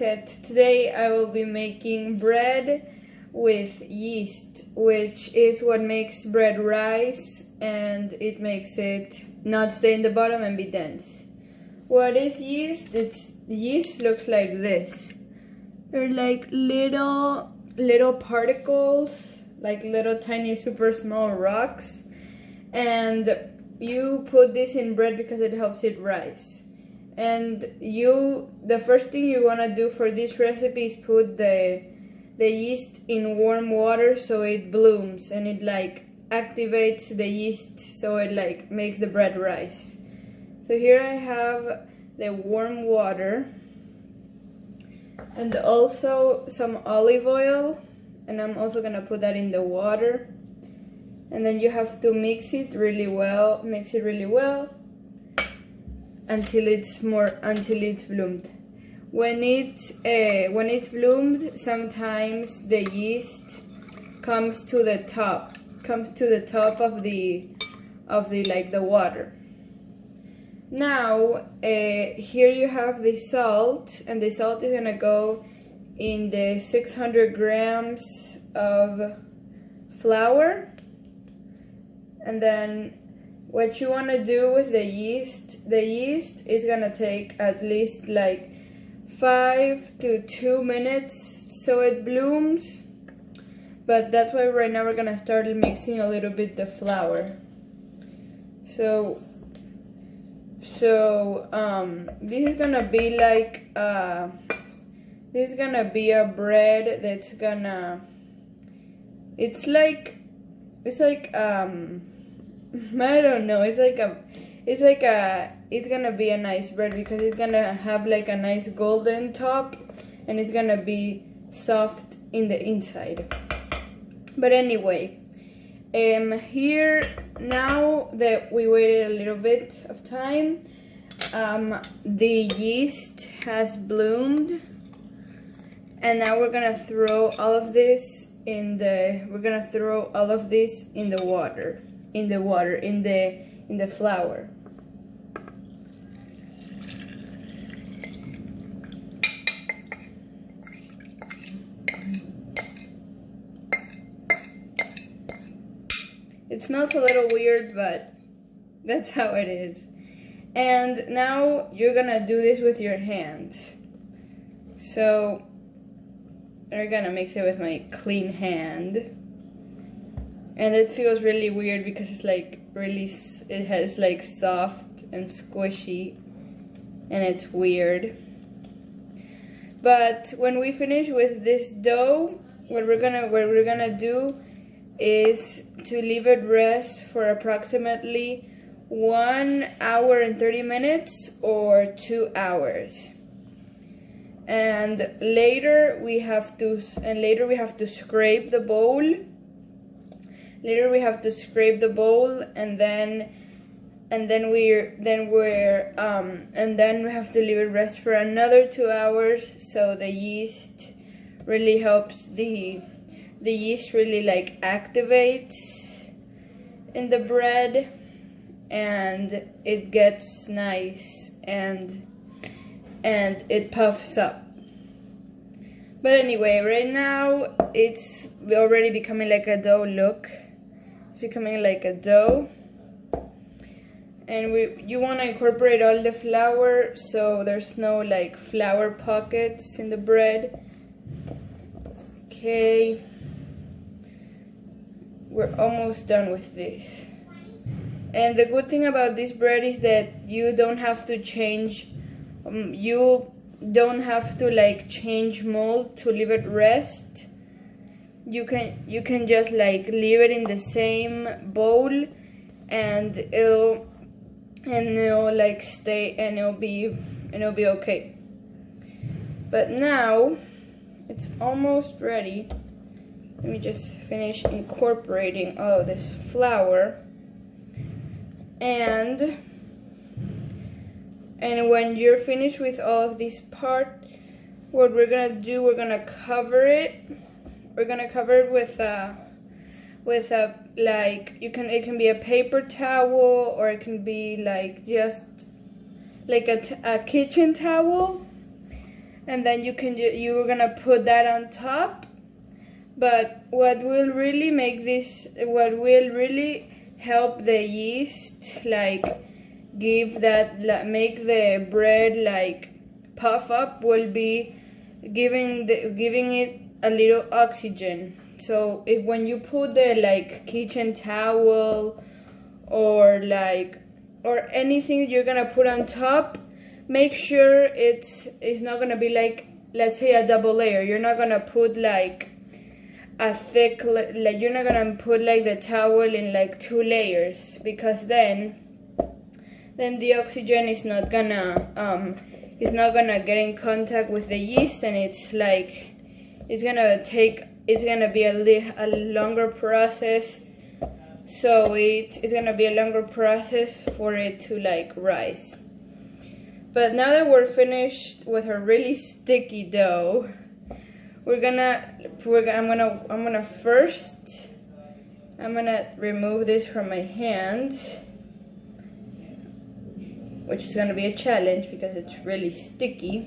Today I will be making bread with yeast, which is what makes bread rise and it makes it not stay in the bottom and be dense. What is yeast? Yeast looks like this. They're like little particles, like little tiny super small rocks, and you put this in bread because it helps it rise. And the first thing you want to do for this recipe is put the yeast in warm water so it blooms and it like activates the yeast so it like makes the bread rise. So here I have the warm water and also some olive oil, and I'm also gonna put that in the water. And then you have to mix it really well until it's bloomed. When it's bloomed, sometimes the yeast comes to the top of the like the water. Now here you have the salt, and the salt is gonna go in the 600 grams of flour. And then what you want to do with the yeast is gonna take at least like 5 to 2 minutes so it blooms. But that's why right now we're gonna start mixing a little bit the flour. So this is gonna be like this is gonna be a bread that's gonna I don't know, it's gonna be a nice bread because it's gonna have like a nice golden top and it's gonna be soft in the inside. But anyway, here, now that we waited a little bit of time, the yeast has bloomed, and now we're gonna throw all of this in the flour. It smells a little weird, but that's how it is. And now you're gonna do this with your hands. So I'm gonna mix it with my clean hand. And it feels really weird because it's like it has like soft and squishy, and it's weird. But when we finish with this dough, what we're gonna do is to leave it rest for approximately 1 hour and 30 minutes or 2 hours. And later we have to scrape the bowl. And then we have to leave it rest for another 2 hours, so the yeast really helps the yeast really like activates in the bread, and it gets nice and it puffs up. But anyway, right now it's already becoming like a dough look. It's becoming like a dough. And you want to incorporate all the flour so there's no like flour pockets in the bread. Okay. We're almost done with this. And the good thing about this bread is that you don't have to change change mold to leave it rest. You can just like leave it in the same bowl, and it'll like stay, and it'll be okay. But now it's almost ready. Let me just finish incorporating all of this flour. And when you're finished with all of this part, what we're gonna do, we're gonna cover it. We're gonna cover it with a like, it can be a paper towel, or it can be like just like a kitchen towel. and then you're gonna put that on top. But what will really help the yeast like make the bread like puff up will be giving it a little oxygen. So when you put the like kitchen towel or anything you're gonna put on top, make sure it's not gonna be like, let's say, a double layer. You're not gonna put like a thick, like you're not gonna put like the towel in like 2 layers, because then the oxygen is not gonna get in contact with the yeast, and it's gonna be a longer process. So it's gonna be a longer process for it to like rise. But now that we're finished with our really sticky dough, I'm gonna remove this from my hands, which is gonna be a challenge because it's really sticky.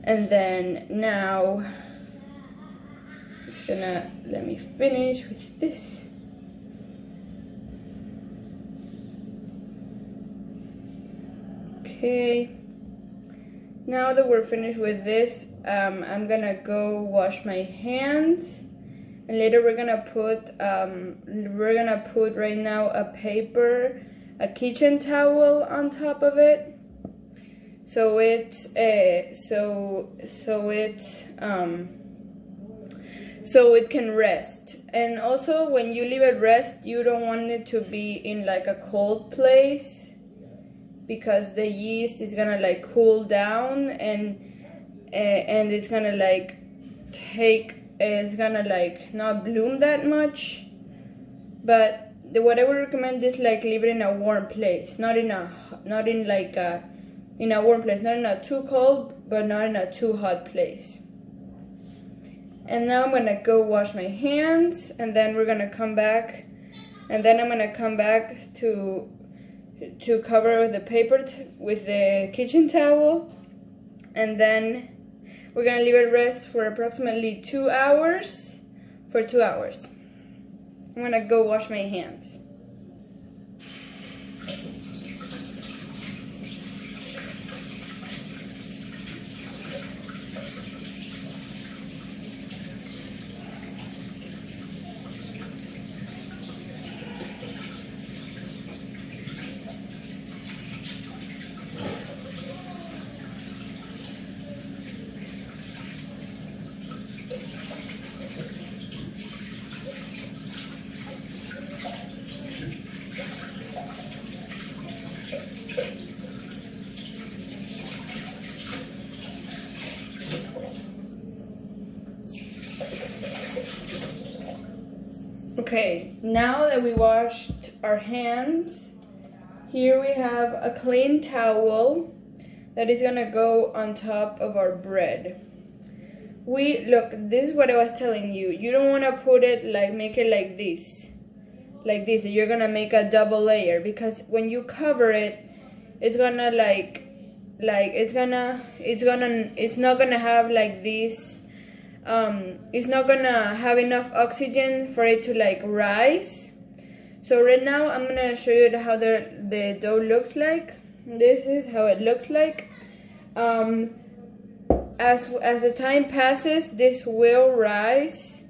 And then now just gonna let me finish with this. Okay, now that we're finished with this, I'm gonna go wash my hands, and later we're gonna put right now a kitchen towel on top of it, so it can rest. And also, when you leave it rest, you don't want it to be in like a cold place, because the yeast is gonna like cool down, and it's gonna like it's gonna like not bloom that much. But what I would recommend is like leave it in a warm place, not in a warm place, not in a too cold but not in a too hot place. And now I'm gonna go wash my hands, and then we're gonna come back, and then I'm gonna come back to cover the paper with the kitchen towel, and then we're gonna leave it rest for approximately 2 hours. For 2 hours. I'm gonna go wash my hands. Okay, now that we washed our hands, here we have a clean towel that is gonna go on top of our bread. Look, this is what I was telling you. You don't wanna put it like, make it like this. You're gonna make a double layer, because when you cover it, it's gonna it's not gonna have like this. It's not gonna have enough oxygen for it to like rise. So right now I'm gonna show you how the dough looks like. This is how it looks like. As the time passes, this will rise,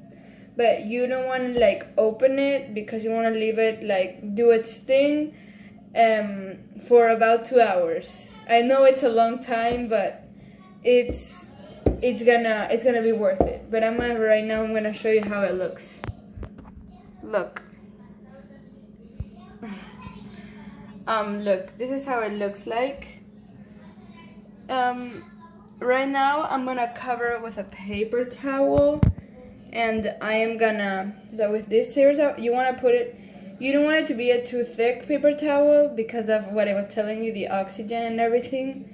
but you don't want to like open it, because you want to leave it like do its thing for about 2 hours. I know it's a long time, but it's gonna be worth it. But right now I'm gonna show you how it looks. Look. Look, this is how it looks like. Right now I'm gonna cover it with a paper towel, and I am gonna, so with this paper towel, you don't want it to be a too thick paper towel, because of what I was telling you, the oxygen and everything.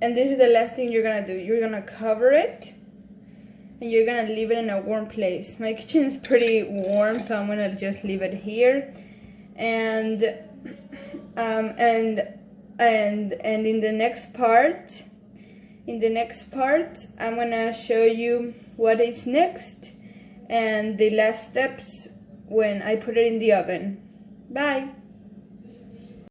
And this is the last thing you're gonna do. You're gonna cover it, and you're gonna leave it in a warm place. My kitchen is pretty warm, so I'm gonna just leave it here. And and in the next part, I'm gonna show you what is next and the last steps when I put it in the oven. Bye!